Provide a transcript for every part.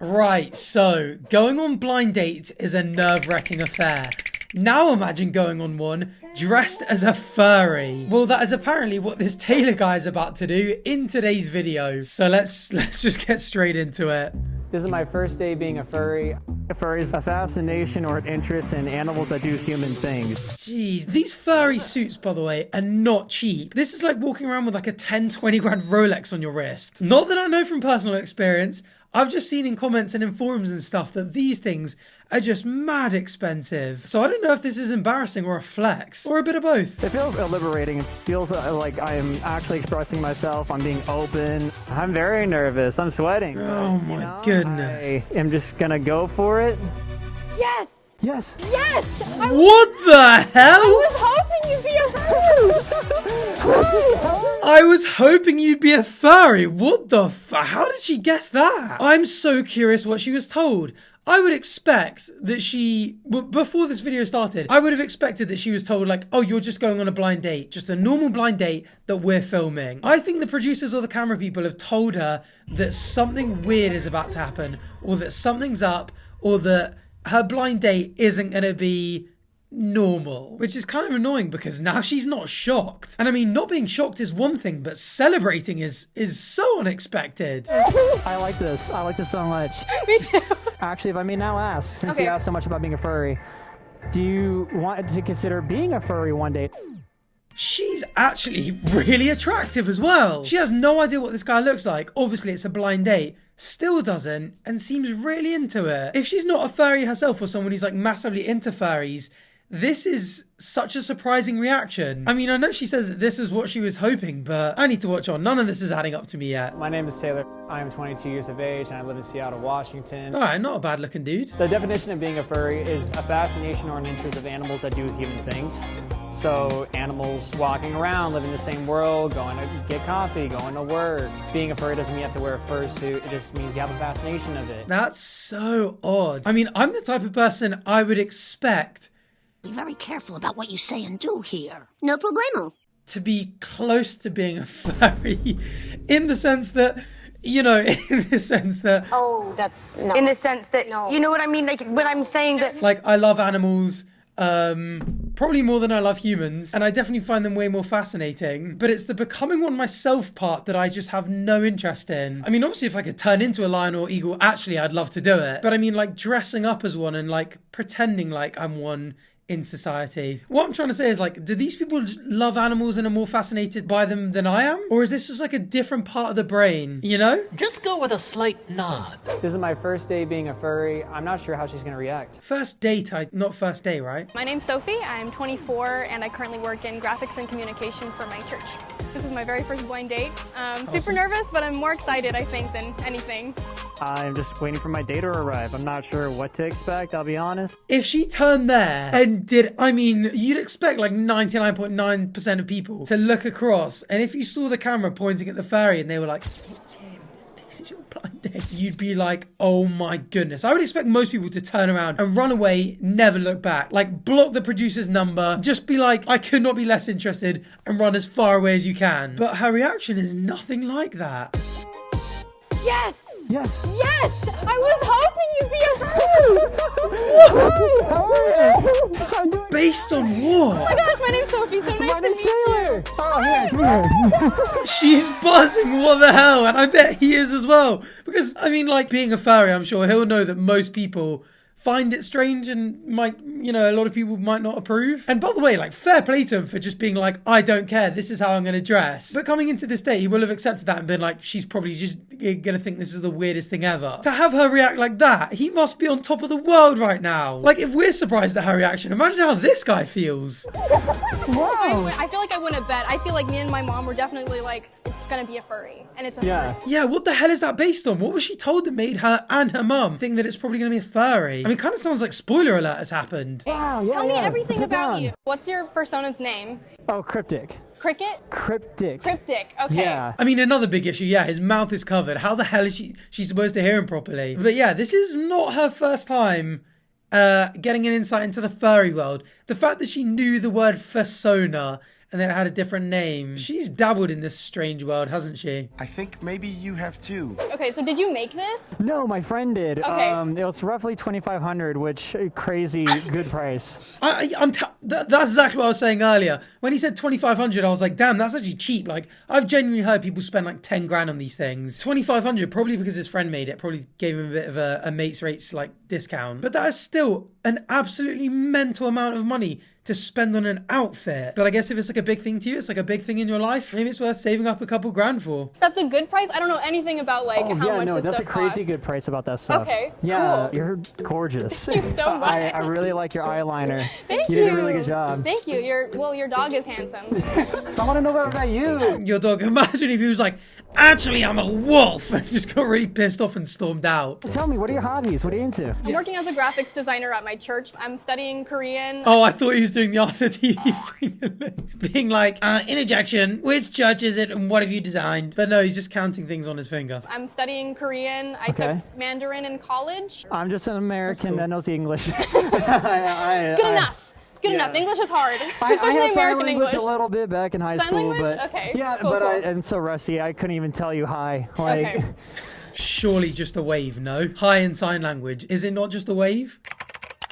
Right, so going on blind dates is a nerve-wracking affair. Now imagine going on one dressed as a furry. Well, that is apparently what this tailor guy is about to do in today's video. So let's just get straight into it. This is my first day being a furry. A furry is a fascination or an interest in animals that do human things. Jeez, these furry suits, by the way, are not cheap. This is like walking around with like a 10, 20 grand Rolex on your wrist. Not that I know from personal experience. I've just seen in comments and in forums and stuff that these things are just mad expensive. So I don't know if this is embarrassing or a flex or a bit of both. It feels liberating. It feels like I am actually expressing myself. I'm being open. I'm very nervous. I'm sweating. Oh my goodness. I am just gonna go for it. Yes! Yes! Yes! What the hell? I was hoping you'd be a furry! I was hoping you'd be a furry. What the how did she guess that? I'm so curious what she was told. I would expect that before this video started, I would have expected that she was told like, oh, you're just going on a blind date, just a normal blind date that we're filming. I think the producers or the camera people have told her that something weird is about to happen, or that something's up, or that her blind date isn't going to be normal, which is kind of annoying because now she's not shocked. And I mean, not being shocked is one thing, but celebrating is so unexpected. I like this. I like this so much. Me too. Actually, if I may now ask, since Okay. you asked so much about being a furry, do you want to consider being a furry one day? She's actually really attractive as well. She has no idea what this guy looks like. Obviously, it's a blind date. Still doesn't, and seems really into it. If she's not a furry herself or someone who's like massively into furries, this is such a surprising reaction. I mean, I know she said that this is what she was hoping, but I need to watch on. None of this is adding up to me yet. My name is Taylor. I am 22 years of age and I live in Seattle, Washington. All right, not a bad looking dude. The definition of being a furry is a fascination or an interest of animals that do human things. So animals walking around, living in the same world, going to get coffee, going to work. Being a furry doesn't mean you have to wear a fursuit. It just means you have a fascination of it. That's so odd. I mean, I'm the type of person I would expect Be very careful about what you say and do here. No problemo. to be close to being a furry in the sense that, you know, in the sense that, Oh, that's no. In the sense that, No. you know what I mean? Like, when I'm saying that, like, I love animals, probably more than I love humans, and I definitely find them way more fascinating, but it's the becoming one myself part that I just have no interest in. I mean, obviously, if I could turn into a lion or eagle, actually, I'd love to do it, but I mean, like, dressing up as one and, like, pretending like I'm one in society. What I'm trying to say is, like, do these people love animals and are more fascinated by them than I am? Or is this just like a different part of the brain, you know? Just go with a slight nod. This is my first day being a furry. I'm not sure how she's going to react. First date, not first day, right? My name's Sophie, I'm 24, and I currently work in graphics and communication for my church. This is my very first blind date. Super nervous, but I'm more excited, I think, than anything. I'm just waiting for my date to arrive. I'm not sure what to expect, I'll be honest. If she turned there and did, I mean, you'd expect like 99.9% of people to look across, and if you saw the camera pointing at the furry and they were like, it's him, this is your blind date, you'd be like, oh my goodness. I would expect most people to turn around and run away, never look back, like block the producer's number, just be like, I could not be less interested, and run as far away as you can. But her reaction is nothing like that. Yes! Yes. Yes! I was hoping you'd be a furry! Based on what? Oh my gosh, my name's Sophie, so nice to meet you! Oh, yeah, come here. She's buzzing, what the hell? And I bet he is as well. Because, I mean, like, being a furry, I'm sure he'll know that most people find it strange and might, you know, a lot of people might not approve. And by the way, like, fair play to him for just being like, I don't care, this is how I'm going to dress. But coming into this date, he will have accepted that and been like, she's probably just going to think this is the weirdest thing ever. To have her react like that, he must be on top of the world right now. Like, if we're surprised at her reaction, imagine how this guy feels. I feel like I wouldn't bet. I feel like me and my mom were definitely like, it's gonna be a furry, and it's a Yeah. furry. Yeah, what the hell is that based on? What was she told that made her and her mum think that it's probably going to be a furry? I mean, it kind of sounds like spoiler alert has happened. Wow, yeah, Tell me yeah. everything Sit about down. you. What's your persona's name? Oh, cryptic. Cricket? Cryptic. Cryptic, okay. Yeah. I mean, another big issue, yeah, his mouth is covered. How the hell is she supposed to hear him properly? But yeah, this is not her first time getting an insight into the furry world. The fact that she knew the word fursona and then it had a different name. She's dabbled in this strange world, hasn't she? I think maybe you have too. Okay, so did you make this? No, my friend did. Okay. It was roughly $2,500, which crazy good price. That's exactly what I was saying earlier. When he said 2,500, I was like, damn, that's actually cheap. Like, I've genuinely heard people spend like 10 grand on these things. 2,500, probably because his friend made it, probably gave him a bit of a mates rates like discount. But that is still an absolutely mental amount of money to spend on an outfit. But I guess if it's like a big thing to you, it's like a big thing in your life, maybe it's worth saving up a couple grand for. That's a good price? I don't know anything about like how much this stuff costs. That's a crazy good price about that stuff. Okay, yeah, cool. You're gorgeous. Thank you so much. I really like your eyeliner. Thank you. You did a really good job. Thank you. Your dog is handsome. I want to know about you. Your dog, imagine if he was like, actually, I'm a wolf, and just got really pissed off and stormed out. Tell me, what are your hobbies? What are you into? I'm working as a graphics designer at my church. I'm studying Korean. Oh, I thought he was doing the ArthurTV thing. Being like, interjection, which church is it and what have you designed? But no, he's just counting things on his finger. I'm studying Korean. I took Mandarin in college. I'm just an American that knows English. It's good enough. It's good enough. English is hard, especially I had American sign English. a little bit back in high Sign school, language? but Okay. yeah, Cool, but cool. I'm so rusty. I couldn't even tell you hi. Like, Okay. Surely just a wave, no? Hi in sign language. Is it not just a wave?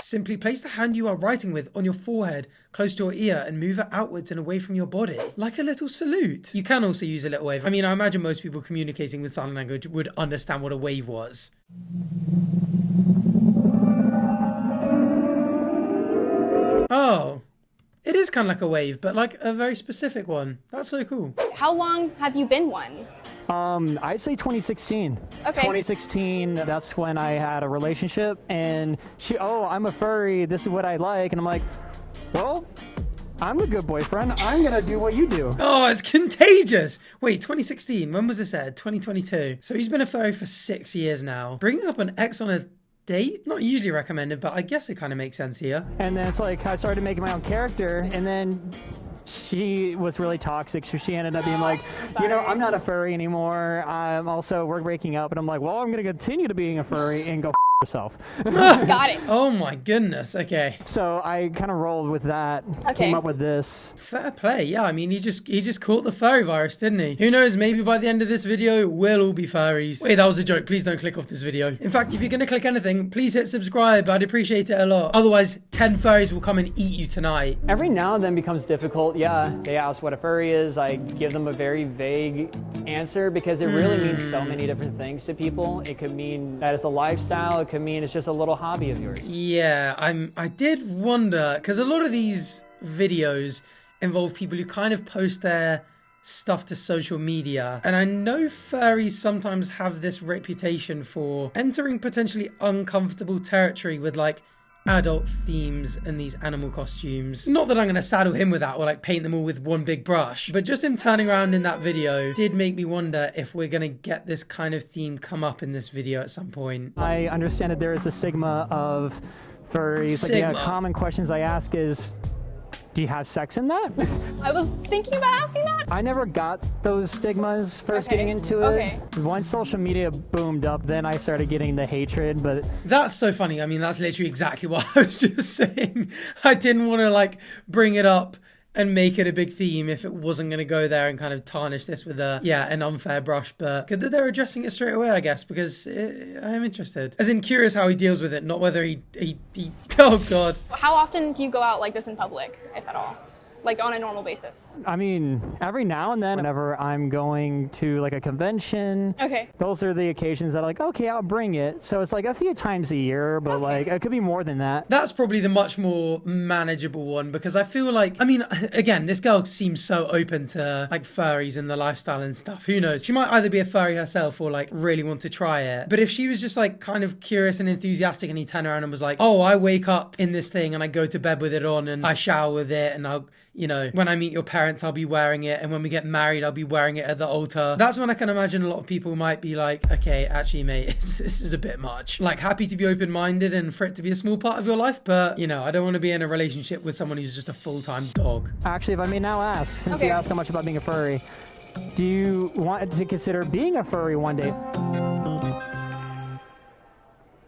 Simply place the hand you are writing with on your forehead, close to your ear, and move it outwards and away from your body, like a little salute. You can also use a little wave. I mean, I imagine most people communicating with sign language would understand what a wave was. Oh. It is kind of like a wave, but like a very specific one. That's so cool. How long have you been one? I'd say 2016. Okay. 2016, that's when I had a relationship, and I'm a furry, this is what I like, and I'm like, well, I'm a good boyfriend, I'm gonna do what you do. Oh, it's contagious. Wait, 2016, when was this aired? 2022. So he's been a furry for 6 years now. Bringing up an ex on a date? Not usually recommended, but I guess it kind of makes sense here. And then it's like, I started making my own character, and then she was really toxic, so she ended up being like, I'm not a furry anymore. We're breaking up, and I'm like, well, I'm gonna continue to being a furry and go yourself. Got it. Oh my goodness, okay. So I kind of rolled with that, Okay. came up with this. Fair play, yeah, I mean, he just caught the furry virus, didn't he? Who knows, maybe by the end of this video, we'll all be furries. Wait, that was a joke, please don't click off this video. In fact, if you're gonna click anything, please hit subscribe, I'd appreciate it a lot. Otherwise, 10 furries will come and eat you tonight. Every now and then becomes difficult. Yeah, they ask what a furry is. I give them a very vague answer because it really means so many different things to people. It could mean that it's a lifestyle. It could mean it's just a little hobby of yours. Yeah, I did wonder, because a lot of these videos involve people who kind of post their stuff to social media, and I know furries sometimes have this reputation for entering potentially uncomfortable territory with like adult themes and these animal costumes. Not that I'm gonna saddle him with that or like paint them all with one big brush, but just him turning around in that video did make me wonder if we're gonna get this kind of theme come up in this video at some point. I understand that there is a stigma of furries. Sigma. Like, common questions I ask is, do you have sex in that? I was thinking about asking that. I never got those stigmas first getting into it. Okay. Once social media boomed up, then I started getting the hatred, but... That's so funny. I mean, that's literally exactly what I was just saying. I didn't want to like bring it up and make it a big theme if it wasn't going to go there and kind of tarnish this with an unfair brush, but good that they're addressing it straight away, I guess, because I am interested. As in, curious how he deals with it, not whether he oh god. How often do you go out like this in public, if at all? Like on a normal basis? I mean, every now and then, whenever I'm going to like a convention, Okay. those are the occasions that I'm like, okay, I'll bring it. So it's like a few times a year, but like it could be more than that. That's probably the much more manageable one, because I feel like, I mean, again, this girl seems so open to like furries and the lifestyle and stuff. Who knows? She might either be a furry herself or like really want to try it. But if she was just like kind of curious and enthusiastic and he turned around and was like, oh, I wake up in this thing and I go to bed with it on and I shower with it and I'll, when I meet your parents, I'll be wearing it. And when we get married, I'll be wearing it at the altar. That's when I can imagine a lot of people might be like, okay, actually, mate, this is a bit much. Like, happy to be open-minded and for it to be a small part of your life. But, I don't want to be in a relationship with someone who's just a full-time dog. Actually, if I may now ask, since you asked so much about being a furry, do you want to consider being a furry one day?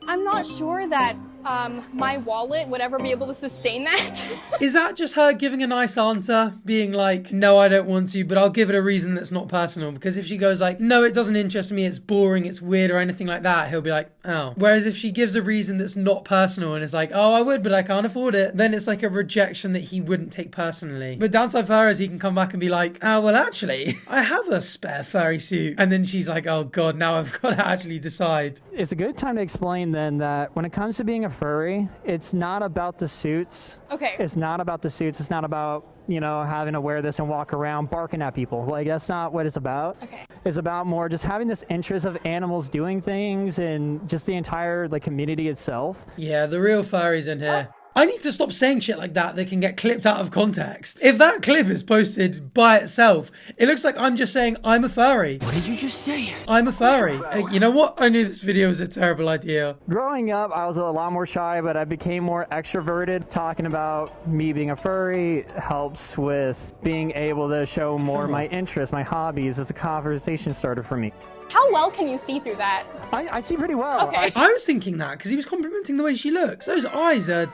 I'm not sure that my wallet would ever be able to sustain that. Is that just her giving a nice answer? Being like, no, I don't want to, but I'll give it a reason that's not personal. Because if she goes like, no, it doesn't interest me, it's boring, it's weird, or anything like that, he'll be like, oh. Whereas if she gives a reason that's not personal and it's like, oh, I would, but I can't afford it, then it's like a rejection that he wouldn't take personally. But downside for her is he can come back and be like, oh, well, actually, I have a spare furry suit. And then she's like, oh, God, now I've got to actually decide. It's a good time to explain then that when it comes to being a furry, it's not about the suits. Okay. It's not about the suits. It's not about, you know, having to wear this and walk around barking at people. Like, that's not what it's about. Okay. It's about more just having this interest of animals doing things and just the entire, like, community itself. Yeah, the real furries in here. I need to stop saying shit like that can get clipped out of context. If that clip is posted by itself, it looks like I'm just saying I'm a furry. What did you just say? I'm a furry. You know what? I knew this video was a terrible idea. Growing up, I was a lot more shy, but I became more extroverted. Talking about me being a furry helps with being able to show more of my interests, my hobbies as a conversation starter for me. How well can you see through that? I see pretty well. Okay. I was thinking that because he was complimenting the way she looks. Those eyes are...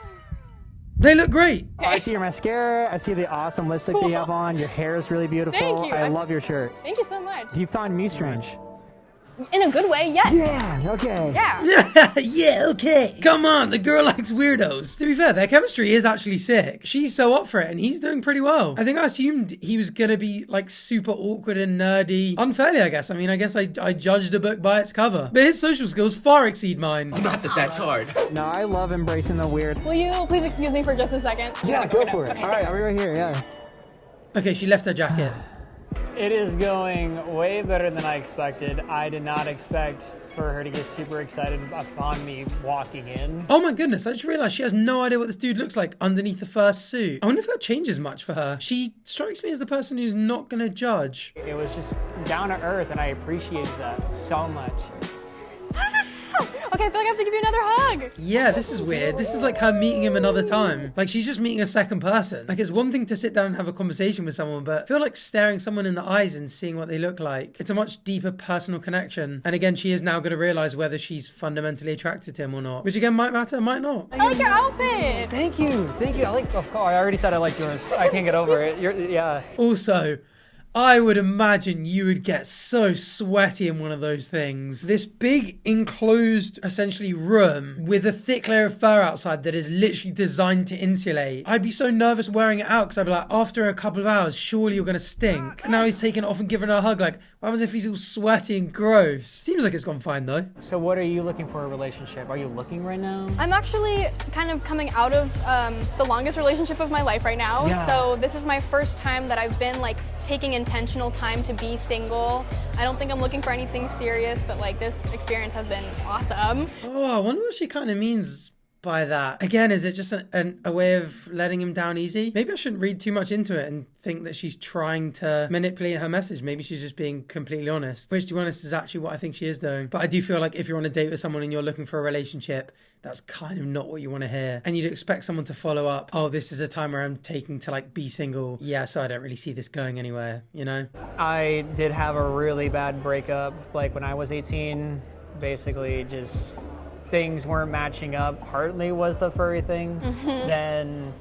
They look great. I see your mascara. I see the awesome lipstick that you have on. Your hair is really beautiful. Thank you. I love your shirt. Thank you so much. Do you find me strange? In a good way, yes. Yeah, okay. Yeah. Yeah, okay. Come on, the girl likes weirdos. To be fair, their chemistry is actually sick. She's so up for it, and he's doing pretty well. I think I assumed he was gonna be like super awkward and nerdy. Unfairly, I guess. I mean, I guess I judged a book by its cover. But his social skills far exceed mine. Not that that's hard. No, I love embracing the weird. Will you please excuse me for just a second? Yeah, go for it. Okay, all right, I'll be right here, yeah. Okay, she left her jacket. It is going way better than I expected. I did not expect for her to get super excited upon me walking in. Oh my goodness, I just realized she has no idea what this dude looks like underneath the first suit. I wonder if that changes much for her. She strikes me as the person who's not gonna judge. It was just down to earth, and I appreciated that so much. Okay, I feel like I have to give you another hug. Yeah, this is weird. This is like her meeting him another time. Like, she's just meeting a second person. Like, it's one thing to sit down and have a conversation with someone, but I feel like staring someone in the eyes and seeing what they look like. It's a much deeper personal connection. And again, she is now going to realize whether she's fundamentally attracted to him or not. Which again, might matter, might not. I like your outfit. Thank you. Thank you. Of course, I already said I liked yours. I can't get over it. Yeah. Also, I would imagine you would get so sweaty in one of those things. This big enclosed, essentially, room with a thick layer of fur outside that is literally designed to insulate. I'd be so nervous wearing it out because I'd be like, after a couple of hours, surely you're going to stink. And now he's taking it off and giving her a hug. Like, what happens if he's all sweaty and gross? Seems like it's gone fine, though. So what are you looking for in a relationship? Are you looking right now? I'm actually kind of coming out of the longest relationship of my life right now. Yeah. So this is my first time that I've been like taking intentional time to be single. I don't think I'm looking for anything serious, but like this experience has been awesome. Oh, I wonder what she kind of means by that. Again, is it just a way of letting him down easy? Maybe I shouldn't read too much into it and think that she's trying to manipulate her message. Maybe she's just being completely honest, which, to be honest, is actually what I think she is doing. But I do feel like if you're on a date with someone and you're looking for a relationship, that's kind of not what you want to hear. And you'd expect someone to follow up, oh, this is a time where I'm taking to like be single. Yeah, so I don't really see this going anywhere, you know? I did have a really bad breakup, like when I was 18. Basically, just things weren't matching up. Partly was the furry thing. Then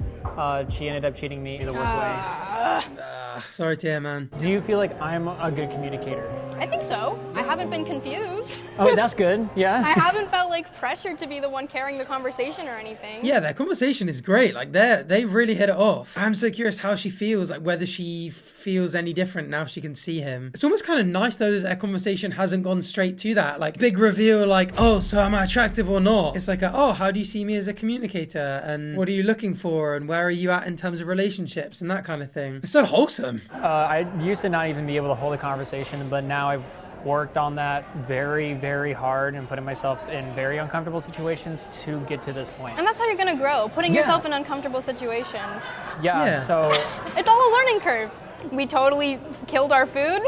she ended up cheating me the worst way. Sorry to hear, man. Do you feel like I'm a good communicator? I think so. I haven't been confused. Oh, that's good. Yeah. I haven't felt like pressured to be the one carrying the conversation or anything. Yeah, their conversation is great. Like they really hit it off. I'm so curious how she feels, like whether she feels any different now she can see him. It's almost kind of nice though that their conversation hasn't gone straight to that. Like big reveal, like, oh, so am I attractive or not? It's like, oh, how do you see me as a communicator? And what are you looking for? And where are you at in terms of relationships and that kind of thing? It's so wholesome. I used to not even be able to hold a conversation, but now I've worked on that very, very hard and putting myself in very uncomfortable situations to get to this point. And that's how you're gonna grow, putting yourself in uncomfortable situations. Yeah, so... It's all a learning curve. We totally killed our food,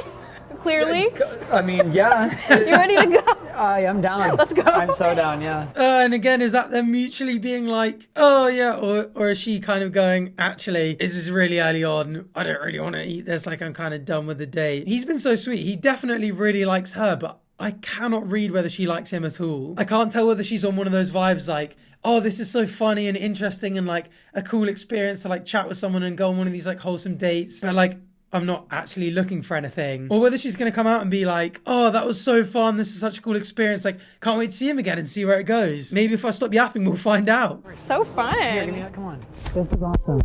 clearly. I mean, yeah. You ready to go? I am down. Let's go. I'm so down, yeah. And again, is that them mutually being like, oh yeah, or is she kind of going, actually, this is really early on, I don't really want to eat this, like I'm kind of done with the date. He's been so sweet. He definitely really likes her, but I cannot read whether she likes him at all. I can't tell whether she's on one of those vibes like, oh, this is so funny and interesting and like a cool experience to like chat with someone and go on one of these like wholesome dates, but like I'm not actually looking for anything. Or whether she's going to come out and be like, oh, that was so fun. This is such a cool experience. Like, can't wait to see him again and see where it goes. Maybe if I stop yapping, we'll find out. So fun. Here, give me that. Come on. This is awesome.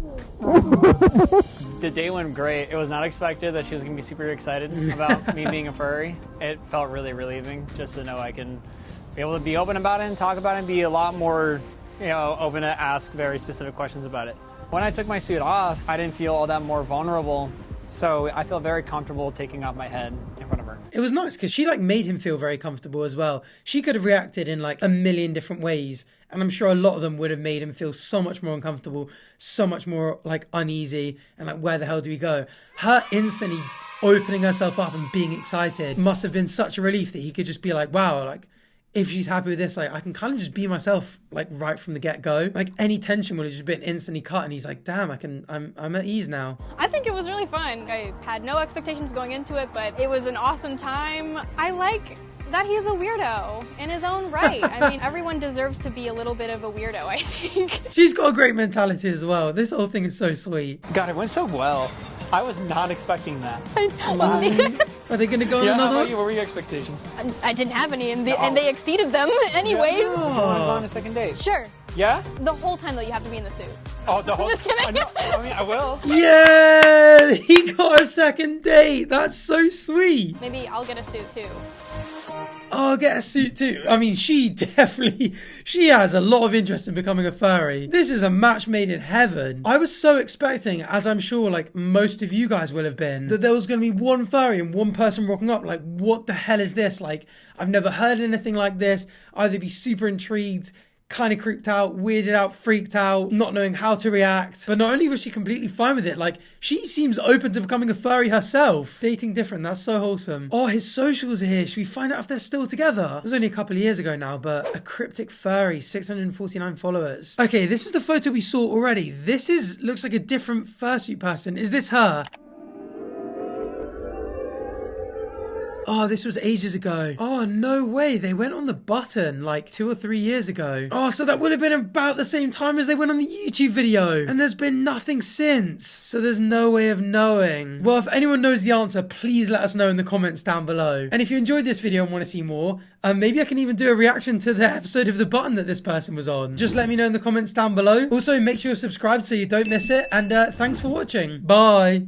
The day went great. It was not expected that she was going to be super excited about me being a furry. It felt really relieving just to know I can be able to be open about it and talk about it and be a lot more, you know, open to ask very specific questions about it. When I took my suit off, I didn't feel all that more vulnerable. So I feel very comfortable taking off my head in front of her. It was nice because she like made him feel very comfortable as well. She could have reacted in like a million different ways. And I'm sure a lot of them would have made him feel so much more uncomfortable, so much more like uneasy and like, where the hell do we go? Her instantly opening herself up and being excited must have been such a relief that he could just be like, wow, like if she's happy with this, like I can kind of just be myself like right from the get-go. Like any tension would have just been instantly cut and he's like, damn, I'm at ease now. I think it was really fun. I had no expectations going into it, but it was an awesome time. I like that he's a weirdo in his own right. I mean, everyone deserves to be a little bit of a weirdo, I think. She's got a great mentality as well. This whole thing is so sweet. God, it went so well. I was not expecting that. Are they going to go on Yeah, another how about one? you? What were your expectations? I didn't have any, and they exceeded them anyway. Do you want to go on a second date? Sure. Yeah? The whole time, though, you have to be in the suit. Oh, the whole Just kidding. I mean, I will. Yeah, he got a second date. That's so sweet. Maybe I'll get a suit, too. Oh, I'll get a suit too. I mean, she has a lot of interest in becoming a furry. This is a match made in heaven. I was so expecting, as I'm sure like most of you guys will have been, that there was going to be one furry and one person rocking up. Like, what the hell is this? Like, I've never heard anything like this. Either be super intrigued, kind of creeped out, weirded out, freaked out, not knowing how to react. But not only was she completely fine with it, like she seems open to becoming a furry herself. Dating different, that's so wholesome. Oh, his socials are here. Should we find out if they're still together? It was only a couple of years ago now, but a cryptic furry, 649 followers. Okay, this is the photo we saw already. This looks like a different fursuit person. Is this her? Oh, this was ages ago. Oh, no way. They went on the button like 2 or 3 years ago. Oh, so that would have been about the same time as they went on the YouTube video. And there's been nothing since. So there's no way of knowing. Well, if anyone knows the answer, please let us know in the comments down below. And if you enjoyed this video and want to see more, maybe I can even do a reaction to the episode of The Button that this person was on. Just let me know in the comments down below. Also, make sure you're subscribed so you don't miss it. And thanks for watching. Bye.